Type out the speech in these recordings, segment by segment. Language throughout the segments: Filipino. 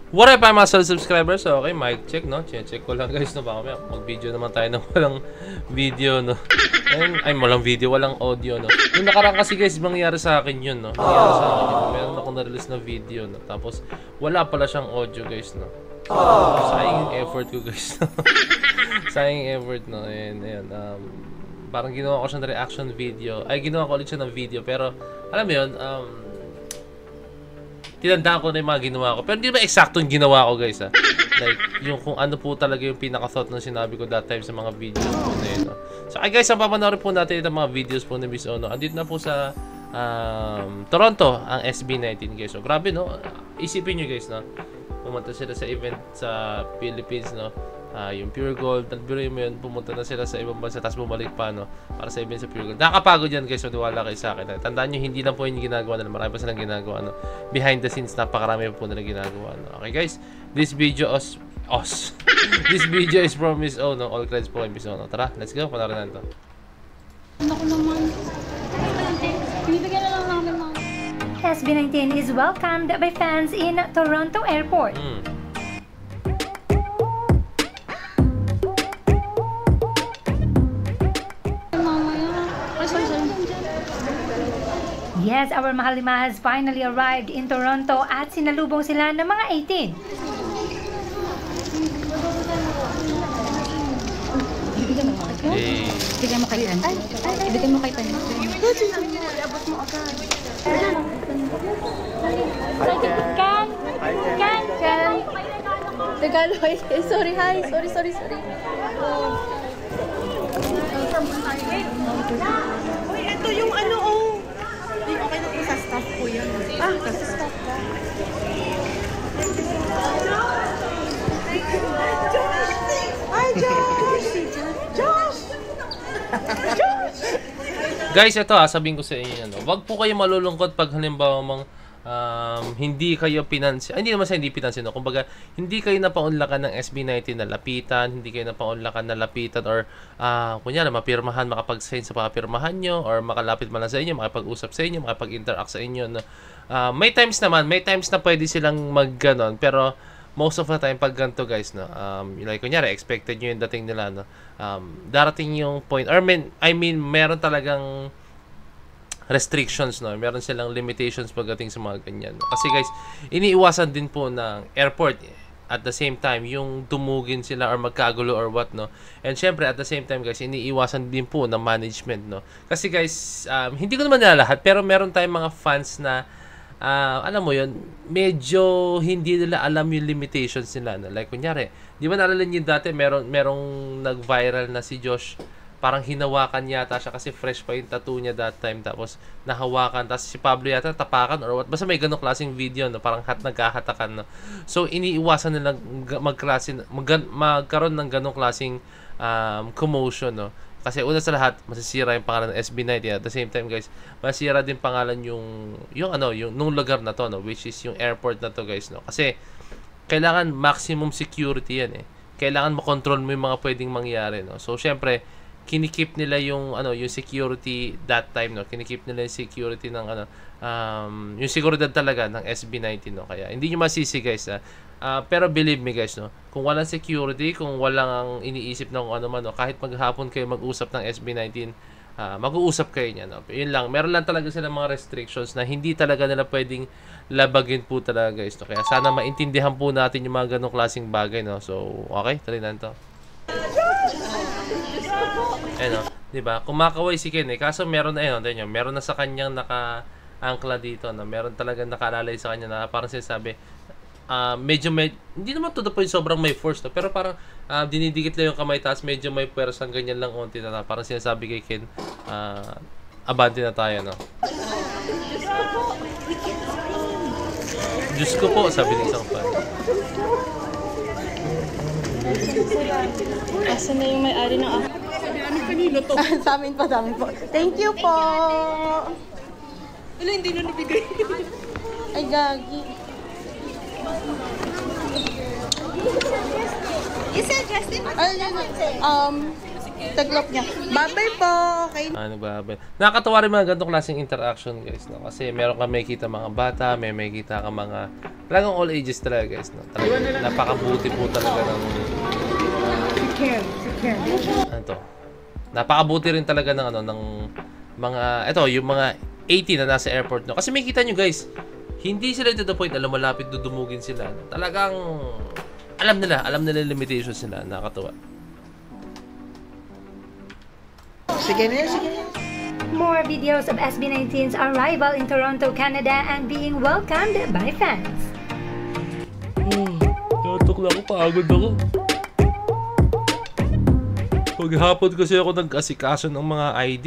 What up, mga subscribers? So, okay, mic check, no? Check ko lang, guys, no? Baka mag-video naman tayo ng walang video, no? Ay, walang video, walang audio, no? Yung nakaraan kasi, guys, mangyari sa akin yun, no? Mangyari sa akin yun. Meron ako na-release na video, no? Tapos, wala pala siyang audio, guys, no? Sayang yung effort ko, guys, no? Sayang yung effort, no? Ayan. Parang ginawa ko siya ng reaction video. Ay, ginawa ko ulit siya ng video. Pero, alam mo yun, tinandaan ko na yung mga ginawa ko. Pero hindi ba eksakto yung ginawa ko, guys, ha? Like, yung kung ano po talaga yung pinaka-thought na sinabi ko that time sa mga videos po na yun, no? So, guys, ang papanoorin po natin itong mga videos po ni Miss Ono. Andito na po sa Toronto, ang SB19, guys. So, grabe, no? Isipin nyo, guys, no? Pumunta sila sa event sa Philippines, no? Yung Pure Gold, nagbiroy mo yun, pumunta na sila sa ibang bansa, tapos bumalik pa, no? Para sa event sa Pure Gold. Nakakapagod yan, guys, maniwala kayo sa akin. Tandaan nyo, hindi lang po yung ginagawa nila, marami pa silang ginagawa, no? Behind the scenes, napakarami po nila ginagawa, no? Okay, guys, this video this video is from Miss O, no? All credits po kay Miss O, no? Tara, let's go, panoorin natin to. Naku naman. Binibigyan na lang namin ng... SB19 is welcomed by fans in Toronto Airport. Yes, our Mahalima has finally arrived in Toronto at sinalubong sila ng mga 18. Ibigay mo kay Tan. Ibigay mo kay Tan. Abot mo agad. Can. Tagalog. Sorry, hi. Sorry. Uy, ito yung ano, oh. Okay na po sa staff ko yan. Sa staff ka. Hi, Josh! Guys, ito sabihin ko sa inyo, no? Wag po kayo malulungkot pag halimbawa hindi kayo pinansin. Hindi naman sa hindi pinansin, no? Kumbaga, hindi kayo napaunlakan ng SB19 na lapitan, hindi kayo napaunlakan na lapitan or kunyari mapirmahan, makapag-sign sa papirmahan nyo or makalapit man lang sa inyo, makapag-usap sa inyo, makapag-interact sa inyo, no? May times na pwede silang mag-ganon, pero most of the time pag ganito, guys, no, like kunyari expected nyo yung dating nila, no, darating yung point or I mean meron talagang restrictions, no, meron silang limitations pagdating sa mga ganyan, no? Kasi, guys, iniiwasan din po ng airport at the same time yung tumugin sila or magkagulo or what, no. And syempre at the same time, guys, iniiwasan din po ng management, no. Kasi, guys, hindi ko naman nila lahat, pero meron tayong mga fans na alam mo yun, medyo hindi nila alam yung limitations nila, no? Like kunyari, di ba naalala niyo dati merong nag-viral na si Josh, parang hinawakan yata siya kasi fresh pa yung tattoo niya that time, tapos nahawakan, tapos si Pablo yata tapakan or what, basta may ganong klaseng video, no? Parang nagkahatakan, no? So iniiwasan nila magkaroon ng ganong klaseng commotion, no? Kasi una sa lahat, masisira yung pangalan ng SB19. At the same time, guys, masisira din pangalan yung nung lugar na to, no? Which is yung airport na to, guys, no? Kasi kailangan maximum security yan, eh. Kailangan makontrol mo yung mga pwedeng mangyari, no? So syempre, kinikip nila yung security that time, no? Kinikip nila yung security ng yung seguridad talaga ng SB19, no? Kaya hindi niyo masisi, guys, pero believe me, guys, no, kung walang security, kung walang ang iniisip ng ano man, no, kahit maghapon kayo mag-usap ng SB19, mag-uusap kayo niya, no? Yun lang, meron lang talaga sila mga restrictions na hindi talaga nila pwedeng labagin po talaga, guys, no? Kaya sana maintindihan po natin yung mga ganong klaseng bagay, no? So okay, tuloy na to. No, 'di ba? Kumakaway si Ken, kaso meron na meron na sa kanyang naka-angkla dito, no. Meron talagang nakalalay sa kanya na parang sinasabi, medyo hindi naman to the point sobrang may force, no, pero parang dinidikit lang yung kamay, taas medyo may pwersang ganyan lang onti na, parang sinasabi kay Ken, abante na tayo, no. Diyos ko po, sabi ng isang fan. Asan na yung may-ari ng kanino to? Sa amin po. Thank you po. Wala, hindi na nabigay. Ay, gagi. You said Justin? taglop niya. Bye-bye po. Okay. Nagbabay. Nakakatawa rin mga ganitong klaseng interaction, guys, no? Kasi meron ka may kita mga bata, may kita ka mga talagang all ages talaga, guys, no? Talagang napakabuti po talaga ng ano to? Napakabuti rin talaga ng ano ng mga yung mga 80 na nasa airport, no? Kasi may kita nyo, guys, hindi sila to the point na lumalapit dudumugin sila, no? Talagang alam nila yung limitations nila. Nakakatawa. Sige na, sige na. More videos of SB19's arrival in Toronto, Canada and being welcomed by fans. Tutok lang ako, pagod ako. Paghapon kasi ako nag-asikaso ng mga ID.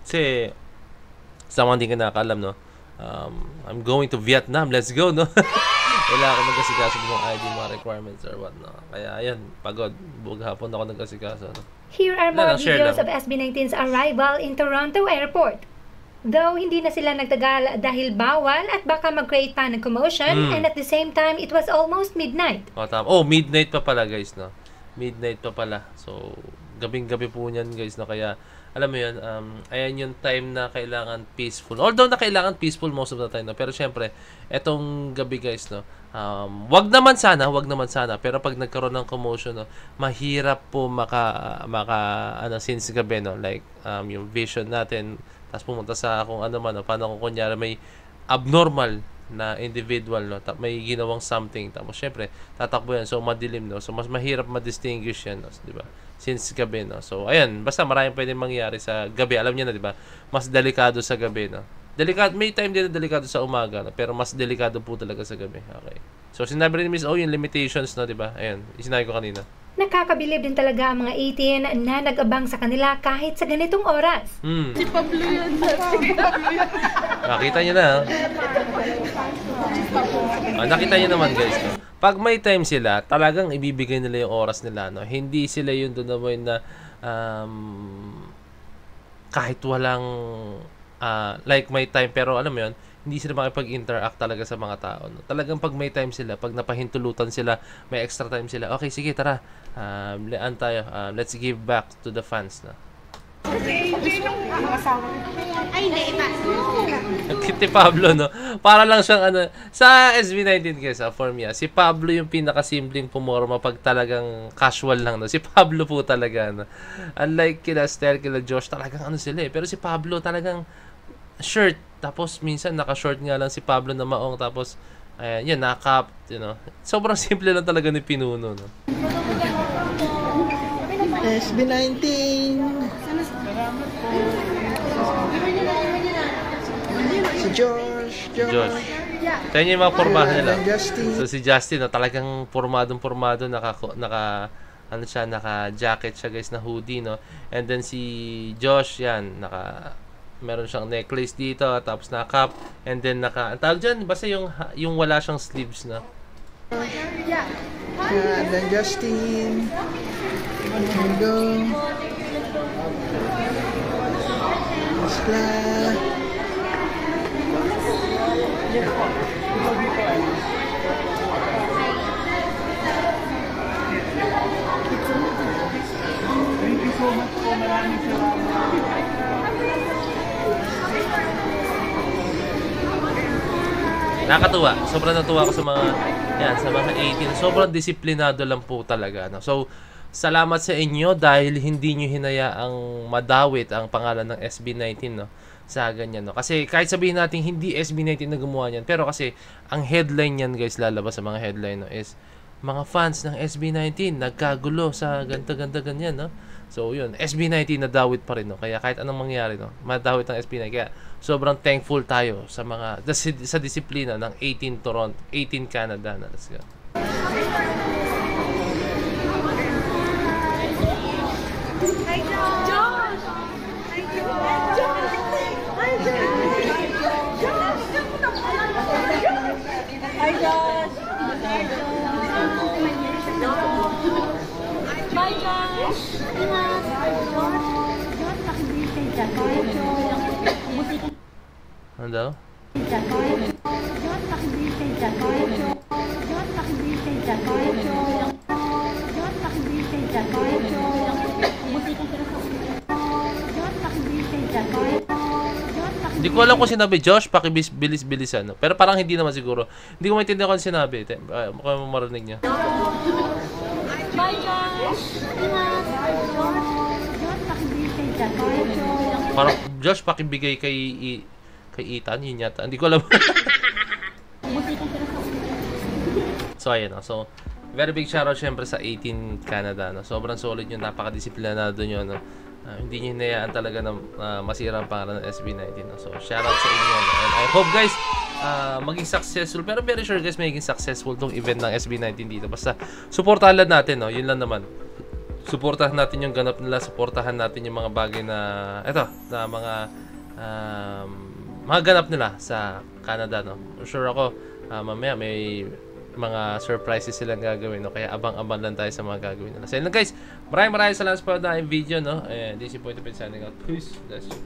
Kasi, sa mga hindi ka nakakalam, no? I'm going to Vietnam. Let's go, no? Kailangan ko mag-asikaso ng mga ID, mga requirements or what, no? Kaya, ayan, pagod. Paghapon ako nag-asikaso, no? Here are more Share videos lang. of SB19's arrival in Toronto Airport. Though hindi na sila nagtagal dahil bawal at baka mag-create pa ng commotion, and at the same time, it was almost midnight. Midnight pa pala, guys, no? Midnight pa pala. So, gabing-gabi po niyan, guys, no? Kaya, alam mo yun, ayan yung time na kailangan peaceful. Although na kailangan peaceful most of the time, no? Pero syempre, etong gabi, guys, no? Wag naman sana, pero pag nagkaroon ng commotion, no, mahirap po since gabi, no? Like, yung vision natin, tapos pumunta sa kung ano man, no? Paano kung kunyari may abnormal na individual, no? May ginawang something, tapos syempre tatakbo yan, so madilim, no? So mas mahirap ma-distinguish yan, no? Di ba? Since gabi, no? So ayan, basta maraming pwedeng mangyari sa gabi, alam niyo na, di ba? Mas delikado sa gabi, no? May time din na delikado sa umaga, no? Pero mas delikado po talaga sa gabi. Okay, so sinabi rin ni Miss yung limitations, no? Di ba? Ayan, sinabi ko kanina. Nakakabilib din talaga ang mga 18 na nag-abang sa kanila kahit sa ganitong oras. Si Pablo yan. Nakita niyo na, ha? Nakita niyo naman, guys, no? Pag may time sila, talagang ibibigay nila yung oras nila, no? Hindi sila yung doon naman na kahit walang like may time, pero alam mo yun, hindi sila makipag-interact talaga sa mga tao, no? Talagang pag may time sila, pag napahintulutan sila, may extra time sila, okay, sige, tara, let's give back to the fans, na. Ay, hindi, Si Pablo, no? Para lang siyang sa SB19, guys, for me, si Pablo yung pinakasimpleng pumorma pag talagang casual lang, no? Si Pablo po talaga, no? Unlike kila Esther, kila Josh, talagang sila, eh. Pero si Pablo talagang shirt, tapos minsan naka-short nga lang si Pablo na maong, tapos yan, naka-cap, you know. Sobrang simple lang talaga ni Pinuno, no? SB19. Si Josh. Tayo niyo yung mga pormahan nila. Justin. So si Justin, no, talagang pormadong-pormado, naka-jacket siya, guys, na hoodie, no? And then si Josh, yan, meron siyang necklace dito, tapos naka-cap, and then ang tawag dyan, basta yung wala siyang sleeves, na. And then Justin. There we go. Masla. Nakakatuwa. Sobrang natuwa ako sa mga 18. Sobrang disiplinado lang po talaga, no? So, salamat sa inyo dahil hindi nyo hinayaang madawit ang pangalan ng SB19, no? Sa ganyan, no? Kasi kahit sabihin natin hindi SB19 na gumawa niyan, pero kasi ang headline niyan, guys, lalabas sa mga headline, no, is mga fans ng SB19 nagkagulo sa ganyan, no? So, yun, SB19 nadawit pa rin, no? Kaya kahit anong mangyari, no, madawit ng SB19. Kaya sobrang thankful tayo sa sa disiplina ng 18 Toronto, 18 Canada, na. Let's go. Ano daw? Hindi ko alam kung sinabi, Josh, pakibilis-bilisan. No? Pero parang hindi naman siguro. Hindi ko maintindihan kung sinabi. Mukhang marinig niya. Bye, Josh! Parang, Josh, pakibigay kay Ethan. Yun yata. Hindi ko alam. So, ayan. No? So, very big shoutout syempre sa 18 Canada. No? Sobrang solid yun. Napakadisiplinado nyo. No? Hindi nyo hinayaan talaga na masira ang pangalan ng SB19. No? So, shoutout sa inyo. No? And I hope guys, maging successful. Pero very sure guys, maging successful tong event ng SB19 dito. Basta, supportahan lang natin. No? Yun lang naman. Supportahan natin yung ganap nila. Supportahan natin yung mga bagay na, eto, na mga ganap nila sa Canada. No? Sure ako, mamaya may mga surprises silang gagawin, no? Kaya abang-abang lang tayo sa mga gagawin nila. So yun lang guys, maraming salamat sa panonood ng video, no? And this is Point of Signing out. Peace. Bless you.